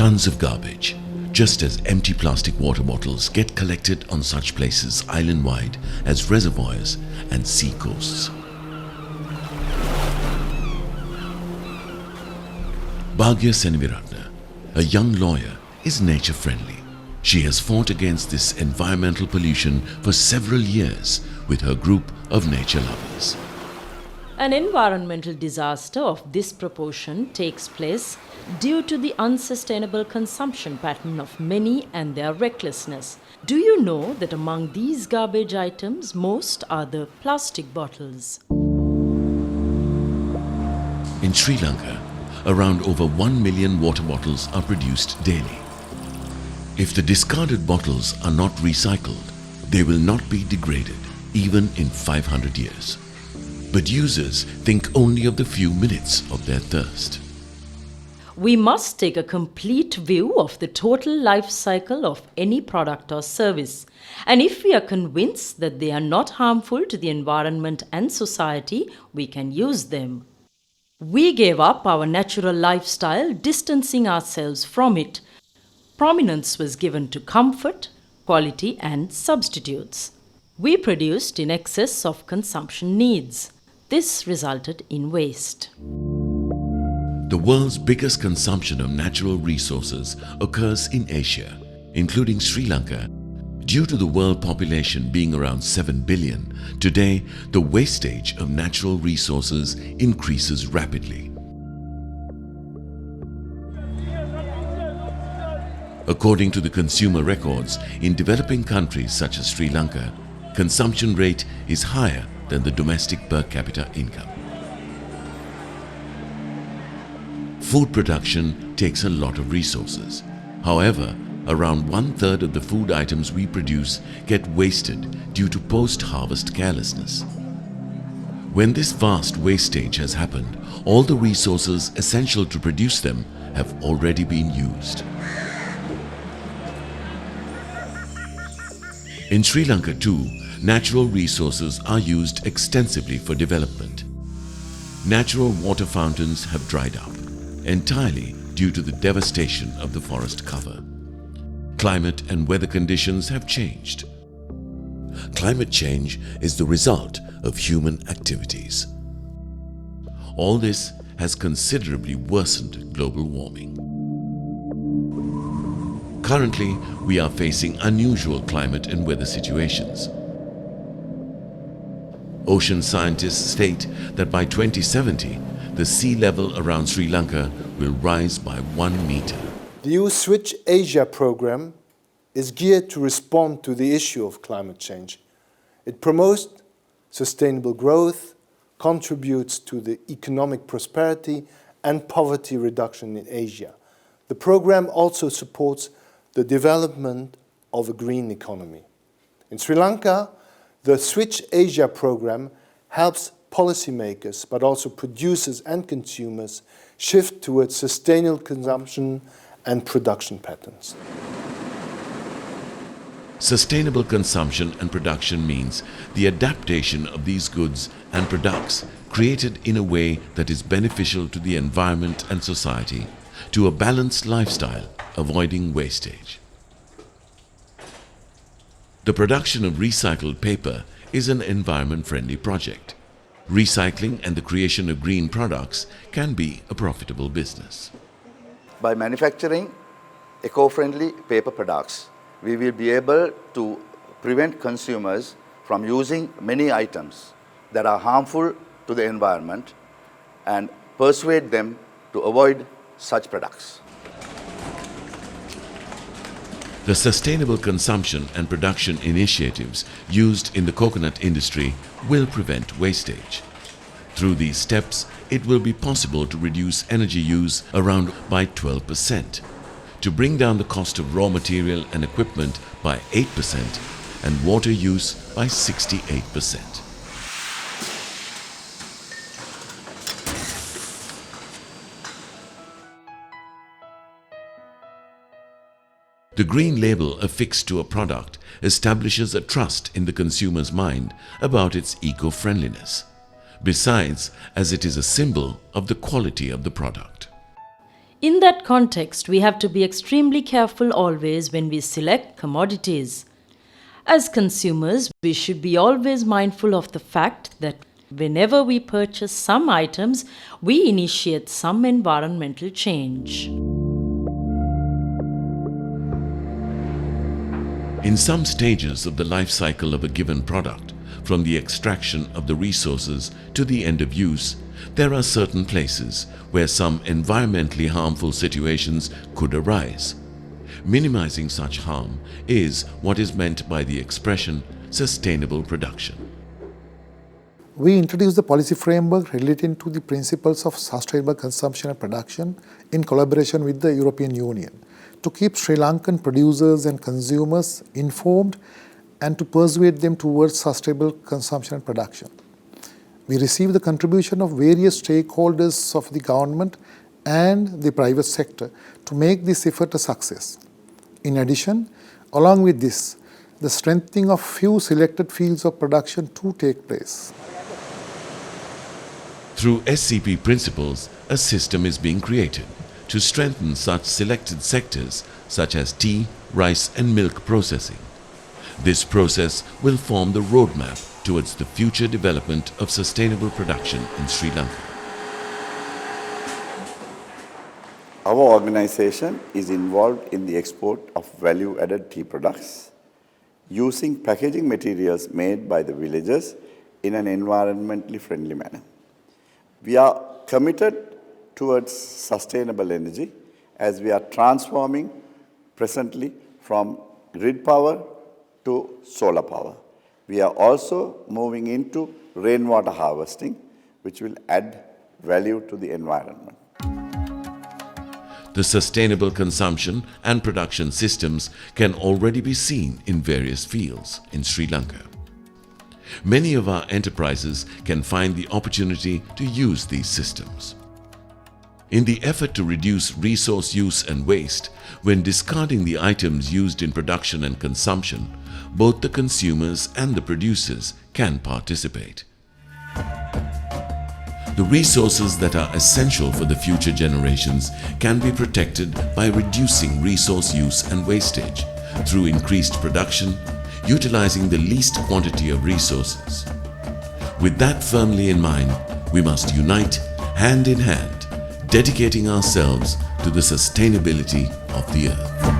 tons of garbage, just as empty plastic water bottles get collected on such places island-wide as reservoirs and sea coasts. Bhagya Senviratna, a young lawyer, is nature-friendly. She has fought against this environmental pollution for several years with her group of nature lovers. An environmental disaster of this proportion takes place due to the unsustainable consumption pattern of many and their recklessness. Do you know that among these garbage items, most are the plastic bottles? In Sri Lanka, around over 1 million water bottles are produced daily. If the discarded bottles are not recycled, they will not be degraded, even in 500 years. But users think only of the few minutes of their thirst. We must take a complete view of the total life cycle of any product or service. And if we are convinced that they are not harmful to the environment and society, we can use them. We gave up our natural lifestyle, distancing ourselves from it. Prominence was given to comfort, quality, and substitutes. We produced in excess of consumption needs. This resulted in waste. The world's biggest consumption of natural resources occurs in Asia, including Sri Lanka. Due to the world population being around 7 billion, today the wastage of natural resources increases rapidly. According to the consumer records, in developing countries such as Sri Lanka, consumption rate is higher than the domestic per capita income. Food production takes a lot of resources. However, around 1/3 of the food items we produce get wasted due to post-harvest carelessness. When this vast wastage has happened, all the resources essential to produce them have already been used. In Sri Lanka too, natural resources are used extensively for development. Natural water fountains have dried up, entirely due to the devastation of the forest cover. Climate and weather conditions have changed. Climate change is the result of human activities. All this has considerably worsened global warming. Currently, we are facing unusual climate and weather situations. Ocean scientists state that by 2070, the sea level around Sri Lanka will rise by 1 meter. The EU Switch Asia program is geared to respond to the issue of climate change. It promotes sustainable growth, contributes to the economic prosperity and poverty reduction in Asia. The program also supports the development of a green economy. In Sri Lanka, the Switch Asia program helps policymakers, but also producers and consumers, shift towards sustainable consumption and production patterns. Sustainable consumption and production means the adaptation of these goods and products created in a way that is beneficial to the environment and society, to a balanced lifestyle, avoiding wastage. The production of recycled paper is an environment-friendly project. Recycling and the creation of green products can be a profitable business. By manufacturing eco-friendly paper products, we will be able to prevent consumers from using many items that are harmful to the environment and persuade them to avoid such products. The sustainable consumption and production initiatives used in the coconut industry will prevent wastage. Through these steps, it will be possible to reduce energy use around by 12%, to bring down the cost of raw material and equipment by 8% and water use by 68%. The green label affixed to a product establishes a trust in the consumer's mind about its eco-friendliness, besides as it is a symbol of the quality of the product. In that context, we have to be extremely careful always when we select commodities. As consumers, we should be always mindful of the fact that whenever we purchase some items, we initiate some environmental change. In some stages of the life cycle of a given product, from the extraction of the resources to the end of use, there are certain places where some environmentally harmful situations could arise. Minimizing such harm is what is meant by the expression sustainable production. We introduced the policy framework relating to the principles of sustainable consumption and production in collaboration with the European Union to keep Sri Lankan producers and consumers informed and to persuade them towards sustainable consumption and production. We received the contribution of various stakeholders of the government and the private sector to make this effort a success. In addition, along with this, the strengthening of few selected fields of production to take place. Through SCP principles, a system is being created to strengthen such selected sectors such as tea, rice and milk processing. This process will form the roadmap towards the future development of sustainable production in Sri Lanka. Our organization is involved in the export of value-added tea products using packaging materials made by the villagers in an environmentally friendly manner. We are committed towards sustainable energy as we are transforming presently from grid power to solar power. We are also moving into rainwater harvesting, which will add value to the environment. The sustainable consumption and production systems can already be seen in various fields in Sri Lanka. Many of our enterprises can find the opportunity to use these systems. In the effort to reduce resource use and waste, when discarding the items used in production and consumption, both the consumers and the producers can participate. The resources that are essential for the future generations can be protected by reducing resource use and wastage through increased production, utilizing the least quantity of resources. With that firmly in mind, we must unite hand in hand, dedicating ourselves to the sustainability of the earth.